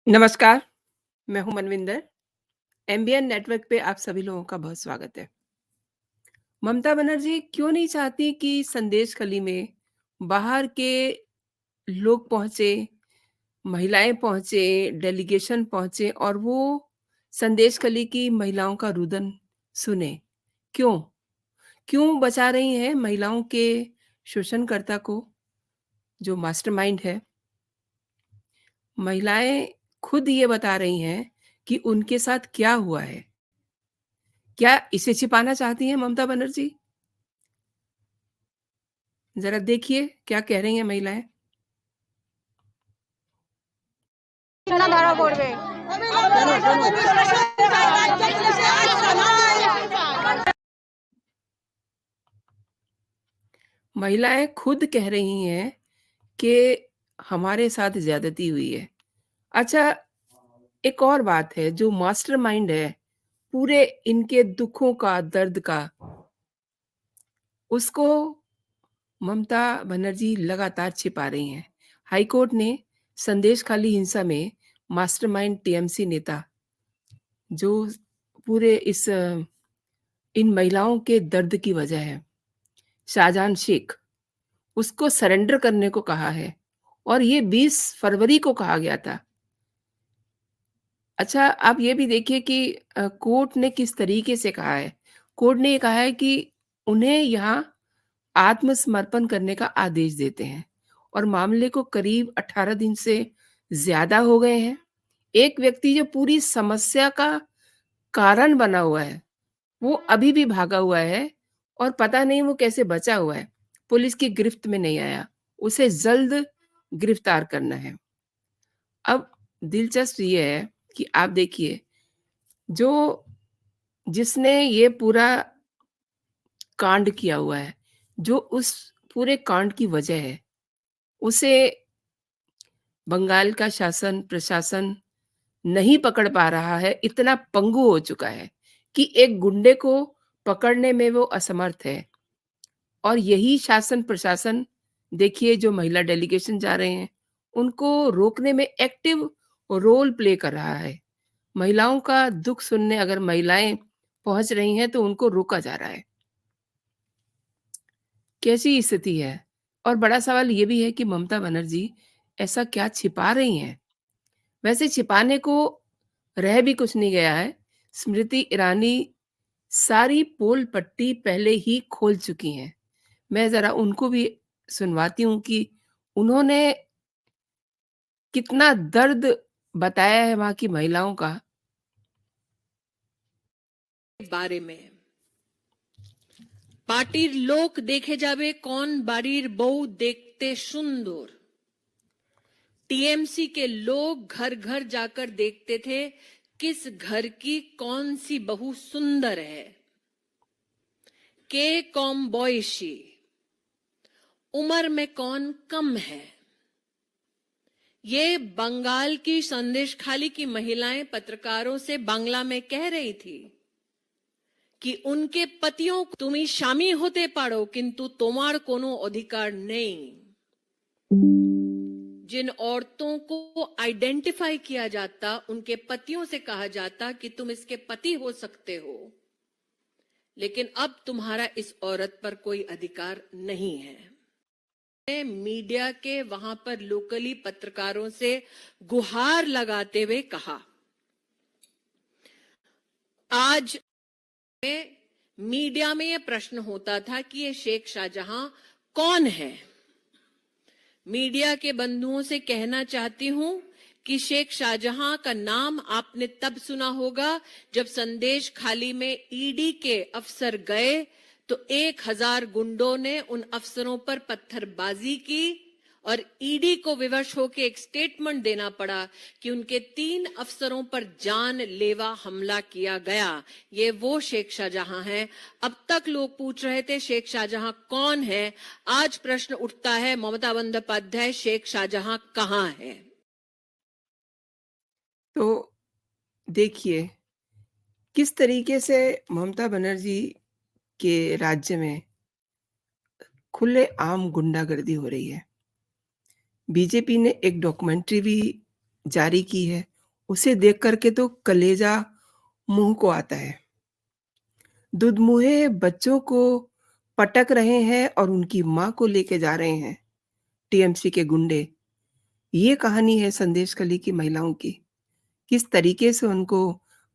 नमस्कार, मैं हूँ मनविंदर। एमबीएन नेटवर्क पे आप सभी लोगों का बहुत स्वागत है। ममता बनर्जी क्यों नहीं चाहती कि संदेश खली में बाहर के लोग पहुँचे, महिलाएँ पहुँचे, डेलीगेशन पहुँचे और वो संदेश खली की महिलाओं का रुदन सुने? क्यों? क्यों बचा रही हैं महिलाओं के शोषणकर्ता को, जो मास्टरमाइंड है? महिलाएँ खुद ये बता रही हैं कि उनके साथ क्या हुआ है। क्या इसे छिपाना चाहती हैं ममता बनर्जी? ज़रा देखिए क्या कह रही हैं महिलाएँ। না ধরা পড়বে। महिलाएँ खुद कह रही हैं कि हमारे साथ ज़्यादती हुई है। अच्छा, एक और बात है, जो मास्टरमाइंड है पूरे इनके दुखों का, दर्द का, उसको ममता बनर्जी लगातार छिपा रही हैं। हाई कोर्ट ने संदेश खाली हिंसा में मास्टरमाइंड टीएमसी नेता, जो पूरे इन महिलाओं के दर्द की वजह है, शाहजहान शेख, उसको सरेंडर करने को कहा है और ये 20 फरवरी को कहा गया था। अच्छा, आप ये भी देखिए कि कोर्ट ने किस तरीके से कहा है। कोर्ट ने ये कहा है कि उन्हें यहाँ आत्मसमर्पण करने का आदेश देते हैं और मामले को करीब 18 दिन से ज़्यादा हो गए हैं। एक व्यक्ति जो पूरी समस्या का कारण बना हुआ है, वो अभी भी भागा हुआ है और पता नहीं वो कैसे बचा हुआ है। पुलिस की गिरफ्त में नहीं आया। उसे जल्द गिरफ्तार करना है। अब दिलचस्प ये है कि आप देखिए, जो जिसने ये पूरा कांड किया हुआ है, जो उस पूरे कांड की वजह है, उसे बंगाल का शासन, प्रशासन नहीं पकड़ पा रहा है, इतना पंगु हो चुका है कि एक गुंडे को पकड़ने में वो असमर्थ है। और यही शासन प्रशासन, देखिए जो महिला डेलीगेशन जा रहे हैं, उनको रोकने में एक्टिव रोल प्ले कर रहा है। महिलाओं का दुख सुनने अगर महिलाएँ पहुँच रही हैं, तो उनको रोका जा रहा है। कैसी स्थिति है? और बड़ा सवाल ये भी है कि ममता बनर्जी ऐसा क्या छिपा रही हैं? वैसे छिपाने को रह भी कुछ नहीं गया है। स्मृति ईरानी सारी पोल पट्टी पहले ही खोल चुकी हैं। मैं ज़रा उनको भी सुनवाती हूँ कि उन्होंने कितना दर्द बताया है वहाँ की महिलाओं का। বারে মে পার্টির লোক দেখে যাবে কোন বাড়ির বউ দেখতে সুন্দর। टीएमसी के लोग घर घर जाकर देखते थे किस घर की कौन सी बहू सुंदर है, के कौन बॉयशी, उम्र में कौन कम है। ये बंगाल की संदेश खाली की महिलाएं पत्रकारों से बांग्ला में कह रही थी कि उनके पतियों को তুমি স্বামী হতে পারো কিন্তু তোমার কোনো অধিকার নেই। जिन औरतों को आइडेंटिफाई किया जाता, उनके पतियों से कहा जाता कि तुम इसके पति हो सकते हो, लेकिन अब तुम्हारा इस औरत पर कोई अधिकार नहीं है। मीडिया के वहां पर लोकली पत्रकारों से गुहार लगाते हुए कहा, आज मीडिया में यह प्रश्न होता था कि ये शेख शाहजहां कौन है। मीडिया के बंधुओं से कहना चाहती हूं कि शेख शाहजहां का नाम आपने तब सुना होगा जब संदेश खाली में ईडी के अफसर गए तो 1000 गुंडों ने उन अफसरों पर पत्थरबाजी की और ईडी को विवश होकर एक स्टेटमेंट देना पड़ा कि उनके 3 अफसरों पर जानलेवा हमला किया गया। ये वो शेख शाहजहां हैं। अब तक लोग पूछ रहे थे शेख शाहजहां कौन है। आज प्रश्न उठता है, ममता बंदोपाध्याय शेख शाहजहां कहां है। तो देखिए, किस तरीके से ममता बनर्जी के राज्य में खुलेआम गुंडागर्दी हो रही है। बीजेपी ने एक डॉक्यूमेंट्री भी जारी की है उसे देख कर के तो कलेजा मुँह को आता है। दुधमुहे बच्चों को पटक रहे हैं और उनकी माँ को लेके जा रहे हैं टीएमसी के गुंडे। ये कहानी है संदेशखाली की महिलाओं की। किस तरीके से उनको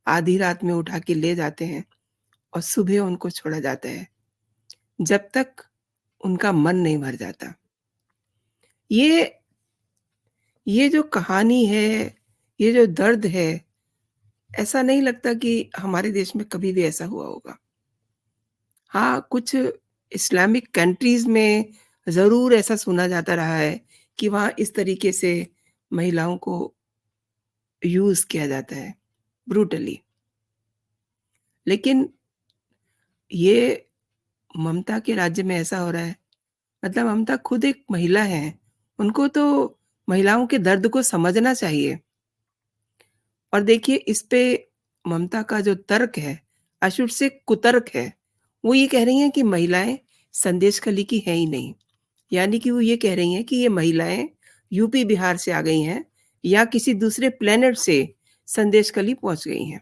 आधी रात में उठा के ले जाते हैं और सुबह उनको छोड़ा जाता है, जब तक उनका मन नहीं भर जाता। ये ये जो कहानी है, ये जो दर्द है, ऐसा नहीं लगता कि हमारे देश में कभी भी ऐसा हुआ होगा। हाँ, कुछ इस्लामिक कंट्रीज़ में ज़रूर ऐसा सुना जाता रहा है कि वहाँ इस तरीके से महिलाओं को यूज़ किया जाता है, ब्रूटली। लेकिन ये ममता के राज्य में ऐसा हो रहा है। मतलब ममता खुद एक महिला हैं, उनको तो महिलाओं के दर्द को समझना चाहिए। और देखिए इस पे ममता का जो तर्क है, अशुद्ध से कुतर्क है। वो ये कह रही हैं कि महिलाएँ संदेशखाली की हैं ही नहीं। यानी कि वो ये कह रही हैं कि ये महिलाएँ यूपी, बिहार से आ गई हैं या किसी दूसरे प्लैनेट से संदेशखाली पहुँच गई हैं।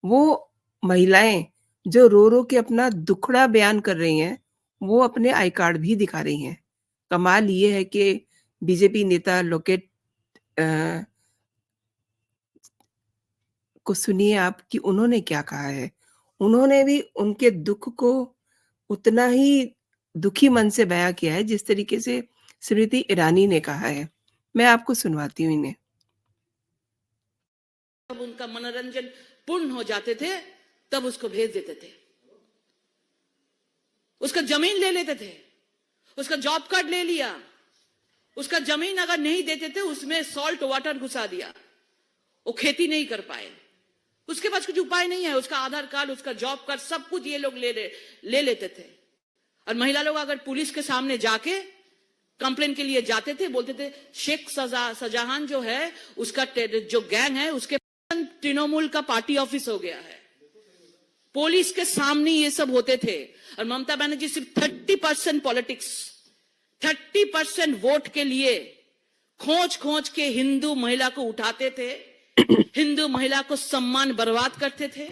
वो महिलाएँ जो रो-रो के अपना दुखड़ा बयान कर रही हैं, वो अपने आई कार्ड भी दिखा रही हैं। कमाल ये है कि बीजेपी नेता लोकेट अ, को सुनिए आप कि उन्होंने क्या कहा है। उन्होंने भी उनके दुःख को उतना ही दुखी मन से बयाँ किया है, जिस तरीके से स्मृति ईरानी ने कहा है। मैं आपको सुनवाती हूँ इन्हें। जब उनका मनोरंजन पूर्ण हो जाते थे, तब उसको भेज देते थे। उसका जमीन ले लेते थे, उसका जॉब कार्ड ले लिया, उसका जमीन अगर नहीं देते थे, उसमें सॉल्ट वाटर घुसा दिया, वो खेती नहीं कर पाए। उसके पास कुछ उपाय नहीं है, उसका आधार कार्ड, उसका जॉब कार्ड, सब कुछ ये लोग ले लेते थे। और महिला लोग अगर पुलिस के सामने जाके कंप्लेन के लिए जाते थे, बोलते थे शेख शाहजहां जो है, उसका जो गैंग है, उसके तृणमूल का पार्टी ऑफिस हो गया है। पुलिस के सामने ये सब होते थे। और ममता बनर्जी सिर्फ 30% पॉलिटिक्स, 30% वोट के लिए खोज खोज के हिंदू महिला को उठाते थे, हिंदू महिला को सम्मान बर्बाद करते थे।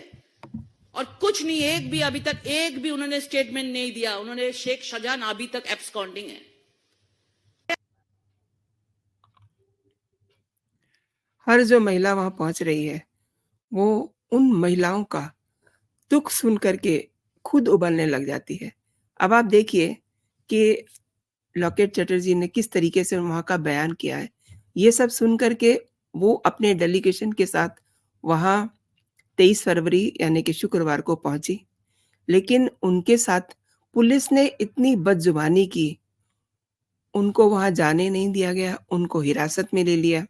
और कुछ नहीं, अभी तक एक भी उन्होंने स्टेटमेंट नहीं दिया। उन्होंने शेख शाहजहां अभी तक एब्सकॉन्डिंग है। हर जो महिला वहाँ पहुँच रही है, वो उन महिलाओं का दुःख सुन कर के खुद उबलने लग जाती है। अब आप देखिए कि लॉकेट चटर्जी ने किस तरीके से वहाँ का बयान किया है। ये सब सुन कर के वो अपने डेलीगेशन के साथ वहाँ 23 फरवरी यानी कि शुक्रवार को पहुँची। लेकिन उनके साथ पुलिस ने इतनी बदज़ुबानी की, उनको वहाँ जाने नहीं दिया गया, उनको हिरासत में ले लिया।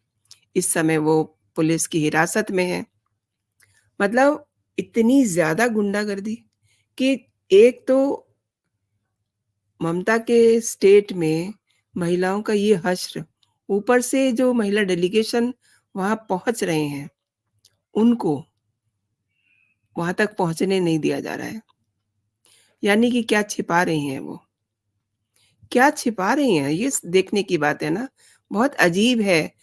इस समय वो पुलिस की हिरासत में हैं। मतलब इतनी ज़्यादा गुंडागर्दी कि एक तो ममता के स्टेट में महिलाओं का ये हश्र, ऊपर से जो महिला डेलीगेशन वहाँ पहुँच रहे हैं, उनको वहाँ तक पहुँचने नहीं दिया जा रहा है। यानी कि क्या छिपा रही हैं वो? क्या छिपा रही हैं? ये स देखने की बात है ना। बहुत अजीब है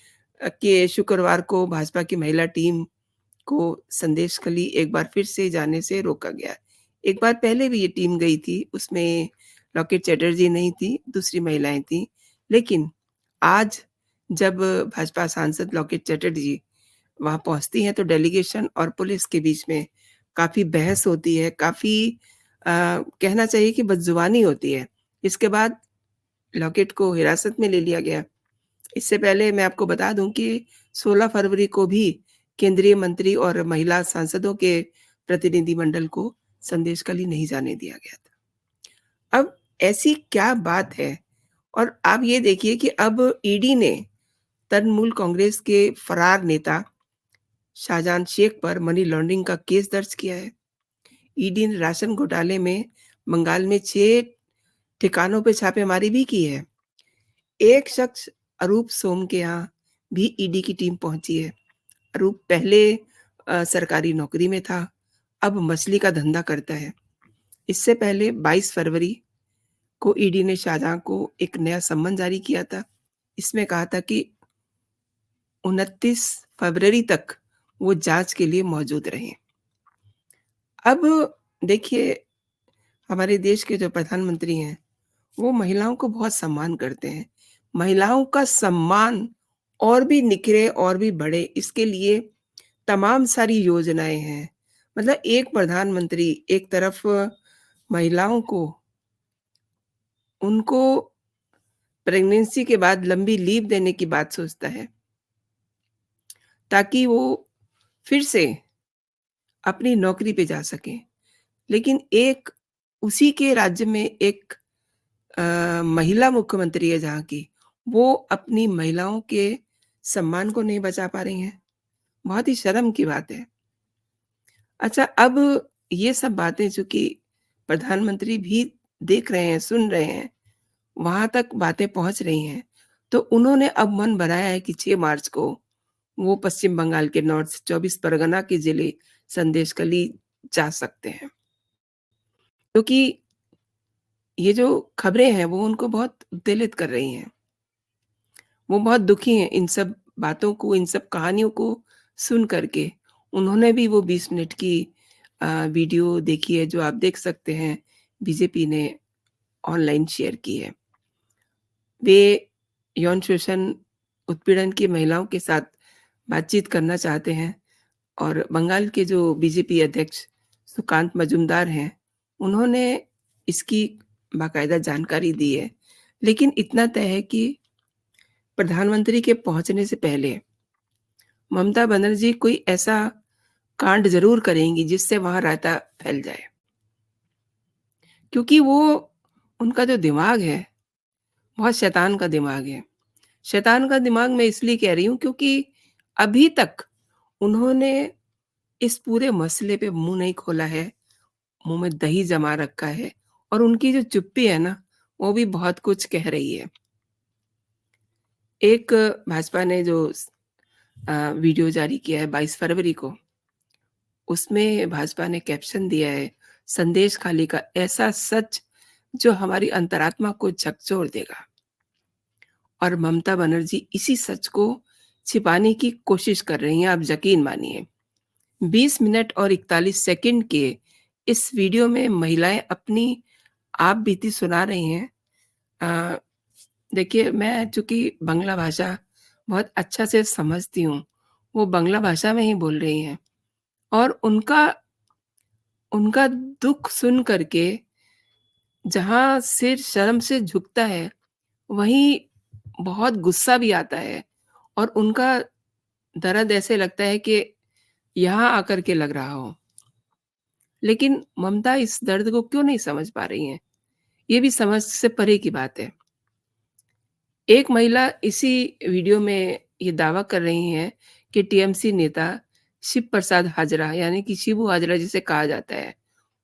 कि शुक्रवार को भाजपा की महिला टीम को संदेशखाली एक बार फिर से जाने से रोका गया। एक बार पहले भी ये टीम गई थी, उसमें लॉकेट चैटर्जी नहीं थी, दूसरी महिलाएँ थीं। लेकिन आज जब भाजपा सांसद लॉकेट चैटर्जी वहाँ पहुँचती हैं, तो डेलीगेशन और पुलिस के बीच में काफ़ी बहस होती है, काफ़ी कहना चाहिए कि बदज़ुबानी होती है। इसके बाद लॉकेट को हिरासत में ले लिया गया। इससे पहले मैं आपको बता दूँ कि 16 फरवरी को भी केंद्रीय मंत्री और महिला सांसदों के प्रतिनिधिमंडल को संदेशखाली नहीं जाने दिया गया था। अब ऐसी क्या बात है? और आप ये देखिए कि अब ईडी ने तृणमूल कांग्रेस के फरार नेता शाहजहां शेख पर मनी लॉन्ड्रिंग का केस दर्ज किया है। ईडी ने राशन घोटाले में बंगाल में 6 ठिकानों पे छापेमारी भी की है। एक शख्स अरूप सोम के यहाँ भी ईडी की टीम पहुंची है। अरूप पहले सरकारी नौकरी में था, अब मछली का धंधा करता है। इससे पहले 22 फरवरी को ईडी ने शाहजहां को एक नया सम्मन जारी किया था। इसमें कहा था कि 29 फरवरी तक वो जाँच के लिए मौजूद रहें। अब देखिए, हमारे देश के जो प्रधानमंत्री हैं, वो महिलाओं को बहुत सम्मान करते हैं। महिलाओं का सम्मान और भी निखरे और भी बढ़े, इसके लिए तमाम सारी योजनाएँ हैं। मतलब एक प्रधानमंत्री एक तरफ महिलाओं को उनको प्रेगनेंसी के बाद लंबी लीव देने की बात सोचता है, ताकि वो फिर से अपनी नौकरी पे जा सकें। लेकिन एक उसी के राज्य में एक महिला मुख्यमंत्री है जहाँ की, वो अपनी महिलाओं के सम्मान को नहीं बचा पा रही हैं। बहुत ही शर्म की बात है। अच्छा, अब ये सब बातें चूँकि प्रधानमंत्री भी देख रहे हैं, सुन रहे हैं, वहाँ तक बातें पहुँच रही हैं, तो उन्होंने अब मन बनाया है कि 6 मार्च को वो पश्चिम बंगाल के नॉर्थ 24 परगना के ज़िले संदेशखाली जा सकते हैं। क्योंकि ये जो खबरें हैं वो उनको बहुत उत्तेजित कर रही हैं। वो बहुत दुखी हैं इन सब बातों को, इन सब कहानियों को सुन कर के। उन्होंने भी वो 20 मिनट की वीडियो देखी है जो आप देख सकते हैं, बीजेपी ने ऑनलाइन शेयर की है। वे यौन शोषण, उत्पीड़न की महिलाओं के साथ बातचीत करना चाहते हैं और बंगाल के जो बीजेपी अध्यक्ष सुकांत मजूमदार हैं, उन्होंने इसकी बाकायदा जानकारी दी है। लेकिन इतना तय है कि प्रधानमंत्री के पहुँचने से पहले ममता बनर्जी कोई ऐसा कांड ज़रूर करेंगी जिससे वहाँ रायता फैल जाए। क्योंकि वो उनका जो दिमाग है, बहुत शैतान का दिमाग है। शैतान का दिमाग मैं इसलिए कह रही हूँ क्योंकि अभी तक उन्होंने इस पूरे मसले पे मुँह नहीं खोला है, मुँह में दही जमा रखा है और उनकी जो चुप्पी है ना, वो भी बहुत कुछ कह रही है। एक भाजपा ने जो वीडियो जारी किया है 22 फरवरी को, उसमें भाजपा ने कैप्शन दिया है, संदेश खाली का ऐसा सच जो हमारी अंतरात्मा को झकझोर देगा। और ममता बनर्जी इसी सच को छिपाने की कोशिश कर रही हैं, आप यकीन मानिए। 20 मिनट और 41 सेकंड के इस वीडियो में महिलाएं अपनी आप बीती सुना रही हैं। देखिए, मैं चूँकि बांग्ला भाषा बहुत अच्छा से समझती हूँ, वो बांग्ला भाषा में ही बोल रही हैं और उनका उनका दुःख सुन कर के जहाँ सिर शर्म से झुकता है, वहीं बहुत गुस्सा भी आता है और उनका दर्द ऐसे लगता है कि यहाँ आकर के लग रहा हो। लेकिन ममता इस दर्द को क्यों नहीं समझ पा रही हैं? ये भी समझ से परे की बात है। एक महिला इसी वीडियो में ये दावा कर रही हैं कि टीएमसी नेता शिव प्रसाद हाजरा, यानी कि शिबू हाजरा जिसे कहा जाता है,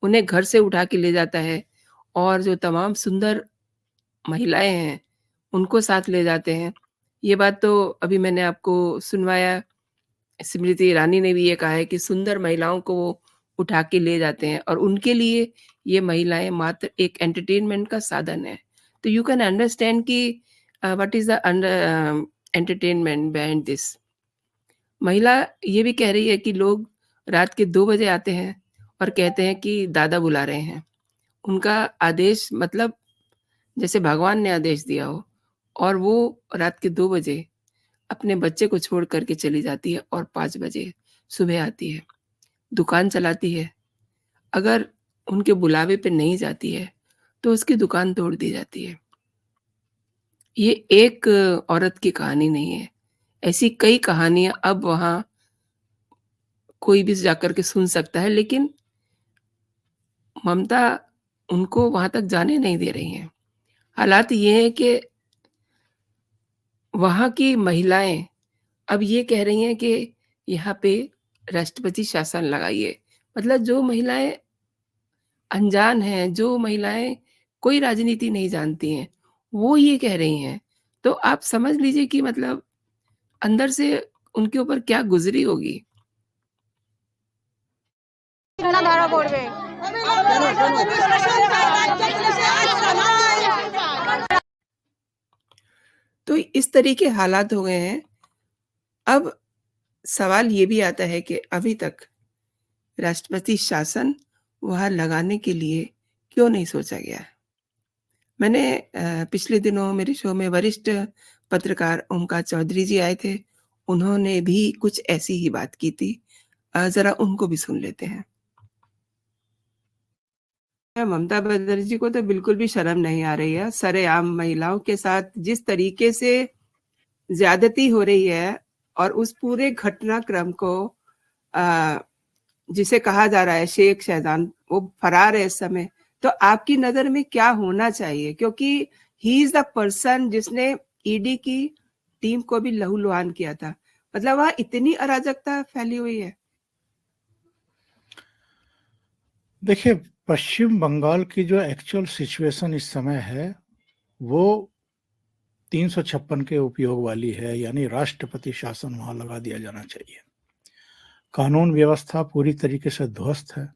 उन्हें घर से उठा के ले जाता है और जो तमाम सुंदर महिलाएँ हैं, उनको साथ ले जाते हैं। ये बात तो अभी मैंने आपको सुनवाया। स्मृति ईरानी ने भी ये कहा है कि सुंदर महिलाओं को वो उठा के ले जाते हैं और उनके लिए ये महिलाएँ मात्र एक एंटरटेनमेंट का साधन है। तो यू कैन अंडरस्टैंड कि what is the entertainment behind this. महिला ये भी कह रही है कि लोग रात के 2 बजे आते हैं और कहते हैं कि दादा बुला रहे हैं। उनका आदेश मतलब जैसे भगवान ने आदेश दिया हो और वो रात के 2 बजे अपने बच्चे को छोड़ कर के चली जाती है और 5 बजे सुबह आती है, दुकान चलाती है। अगर उनके बुलावे पे नहीं जाती है, तो उसकी दुकान तोड़ दी जाती है। ये एक औरत की कहानी नहीं है, ऐसी कई कहानियाँ अब वहाँ कोई भी जाकर के सुन सकता है, लेकिन ममता उनको वहाँ तक जाने नहीं दे रही हैं। हालात ये हैं कि वहाँ की महिलाएँ अब ये कह रही हैं कि यहाँ पे राष्ट्रपति शासन लगाइए। मतलब जो महिलाएँ अनजान हैं, जो महिलाएँ कोई राजनीति नहीं जानती हैं, वो ये कह रही हैं। तो आप समझ लीजिए कि मतलब अंदर से उनके ऊपर क्या गुज़री होगी। कितना धारा पड़বে तो इस तरह के हालात हो गए हैं अब सवाल ये भी आता है कि अभी तक राष्ट्रपति शासन वहाँ लगाने के लिए क्यों नहीं सोचा गया? मैंने पिछले दिनों मेरे शो में वरिष्ठ पत्रकार ओमकार चौधरी जी आए थे। उन्होंने भी कुछ ऐसी ही बात की थी। ज़रा उनको भी सुन लेते हैं। ममता बनर्जी को तो बिल्कुल भी शर्म नहीं आ रही है। सरेआम महिलाओं के साथ जिस तरीके से ज़्यादती हो रही है और उस पूरे घटनाक्रम को अ, जिसे कहा जा रहा है शेख शहजान, वो फरार है इस समय। तो आपकी नज़र में क्या होना चाहिए? क्योंकि ही इज़ द पर्सन जिसने ईडी की टीम को भी लहूलुहान किया था। मतलब वहाँ इतनी अराजकता फैली हुई है। देखिए, पश्चिम बंगाल की जो एक्चुअल सिचुएशन इस समय है, वो 356 के उपयोग वाली है, यानी राष्ट्रपति शासन वहां लगा दिया जाना चाहिए। कानून व्यवस्था पूरी तरीके से ध्वस्त है।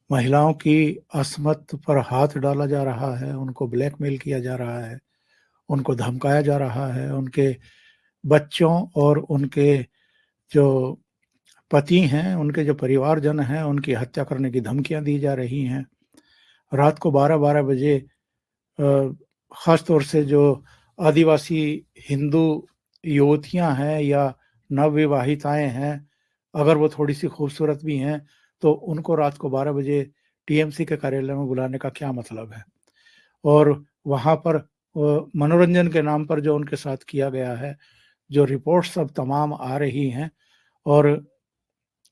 महिलाओं की असमत पर हाथ डाला जा रहा है, उनको ब्लैकमेल किया जा रहा है, उनको धमकाया जा रहा है, उनके बच्चों और उनके जो पति हैं, उनके जो परिवारजन हैं, उनकी हत्या करने की धमकियां दी जा रही हैं। रात को 12-12 बजे ख़ास तौर से जो आदिवासी हिंदू युवतियां हैं या नवविवाहिताएं हैं, अगर वो थोड़ी-सी खूबसूरत भी हैं, तो उनको रात को 12 बजे टीएमसी के कार्यालय में बुलाने का क्या मतलब है? और वहाँ पर मनोरंजन के नाम पर जो उनके साथ किया गया है, जो रिपोर्ट्स अब तमाम आ रही हैं और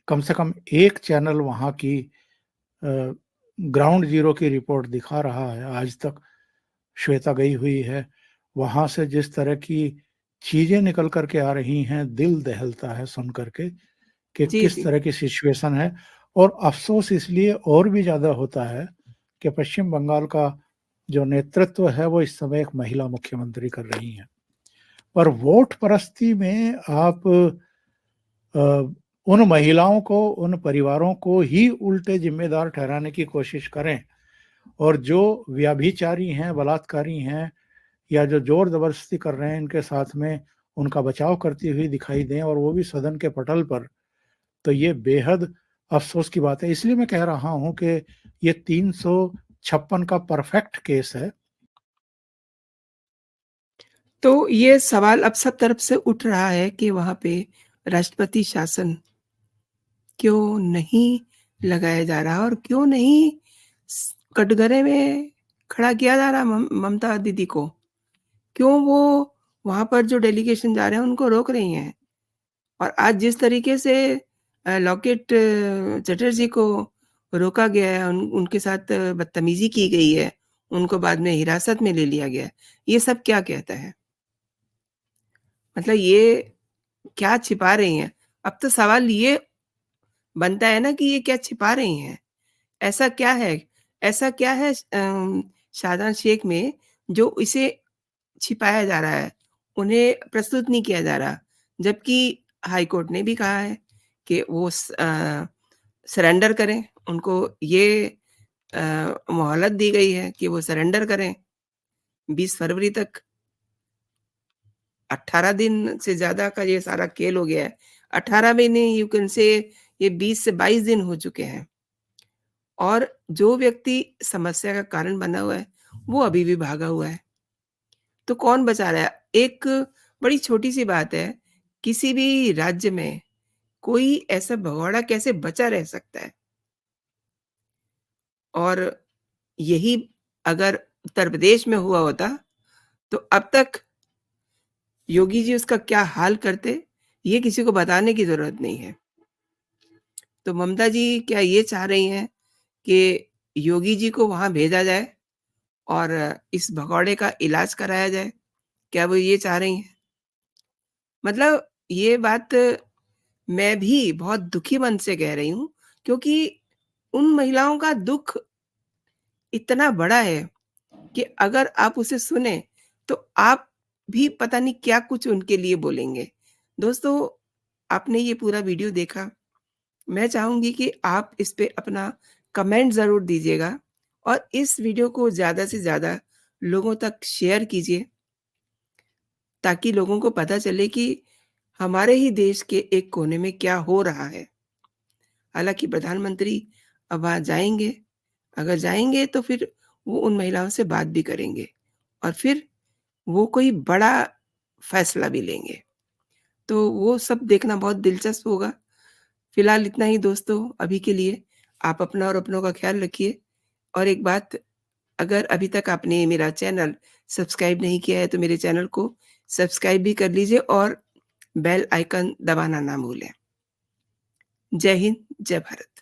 कम से कम एक चैनल वहाँ की ग्राउंड ज़ीरो की रिपोर्ट दिखा रहा है, आज तक श्वेता गई हुई है। वहाँ से जिस तरह की चीज़ें निकल कर के आ रही हैं, दिल दहलता है सुन कर के कि जी, किस जी। तरह की सिचुएशन है। और अफ़सोस इसलिए और भी ज़्यादा होता है कि पश्चिम बंगाल का जो नेतृत्व है, वो इस समय एक महिला मुख्यमंत्री कर रही हैं। पर वोट परस्ती में आप उन महिलाओं को, उन परिवारों को ही उल्टे ज़िम्मेदार ठहराने की कोशिश करें और जो व्यभिचारी हैं, बलात्कारी हैं या जो ज़ोर-ज़बरदस्ती कर रहे हैं, इनके साथ में उनका बचाव करती हुई दिखाई दें और वो भी सदन के पटल पर, तो ये बेहद अफ़सोस की बात है। इसलिए मैं कह रहा हूँ कि ये 356 का परफेक्ट केस है। तो ये सवाल अब सब तरफ से उठ रहा है कि वहाँ पे राष्ट्रपति शासन क्यों नहीं लगाया जा रहा और क्यों नहीं कटघरे में खड़ा किया जा रहा ममता दीदी को? क्यों वो वहाँ पर जो डेलीगेशन जा रहे हैं उनको रोक रही हैं? और आज जिस तरीके से लॉकेट चटर्जी को रोका गया है, उनके साथ बदतमीज़ी की गई है, उनको बाद में हिरासत में ले लिया गया है, ये सब क्या कहता है? मतलब ये क्या छिपा रही हैं? अब तो सवाल ये बनता है ना कि ये क्या छिपा रही हैं? ऐसा क्या है? ऐसा क्या है शाहजहां शेख में जो इसे छिपाया जा रहा है, उन्हें प्रस्तुत नहीं किया जा रहा? जबकि हाई कोर्ट ने भी कहा है कि वो सरेंडर करें, उनको ये मोहलत दी गई है कि वो सरेंडर करें 20 फरवरी तक। 18 दिन से ज़्यादा का ये सारा खेल हो गया है। 18 भी नहीं, यू कैन से ये 20 से 22 दिन हो चुके हैं और जो व्यक्ति समस्या का कारण बना हुआ है, वो अभी भी भागा हुआ है। तो कौन बचा रहा है? एक बड़ी छोटी-सी बात है, किसी भी राज्य में कोई ऐसा भगौड़ा कैसे बचा रह सकता है? और यही अगर उत्तर प्रदेश में हुआ होता, तो अब तक योगी जी उसका क्या हाल करते, ये किसी को बताने की ज़रूरत नहीं है। तो ममता जी क्या ये चाह रही हैं कि योगी जी को वहाँ भेजा जाए और इस भगौड़े का इलाज कराया जाए? क्या वो ये चाह रही हैं? मतलब ये बात मैं भी बहुत दुखी मन से कह रही हूँ, क्योंकि उन महिलाओं का दुःख इतना बड़ा है कि अगर आप उसे सुने, तो आप भी पता नहीं क्या कुछ उनके लिए बोलेंगे। दोस्तों, आपने ये पूरा वीडियो देखा। मैं चाहूँगी कि आप इस पे अपना कमेंट ज़रूर दीजिएगा और इस वीडियो को ज़्यादा से ज़्यादा लोगों तक शेयर कीजिए, ताकि लोगों को पता चले कि हमारे ही देश के एक कोने में क्या हो रहा है। हालाँकि प्रधानमंत्री अब वहाँ जाएँगे, अगर जाएँगे तो फिर वो उन महिलाओं से बात भी करेंगे और फिर वो कोई बड़ा फैसला भी लेंगे। तो वो सब देखना बहुत दिलचस्प होगा। फिलहाल इतना ही दोस्तों अभी के लिए। आप अपना और अपनों का ख़्याल रखिए और एक बात, अगर अभी तक आपने मेरा चैनल सब्सक्राइब नहीं किया है तो मेरे चैनल को सब्सक्राइब भी कर लीजिए और बेल आइकन दबाना ना भूलें। जय हिंद, जय भारत।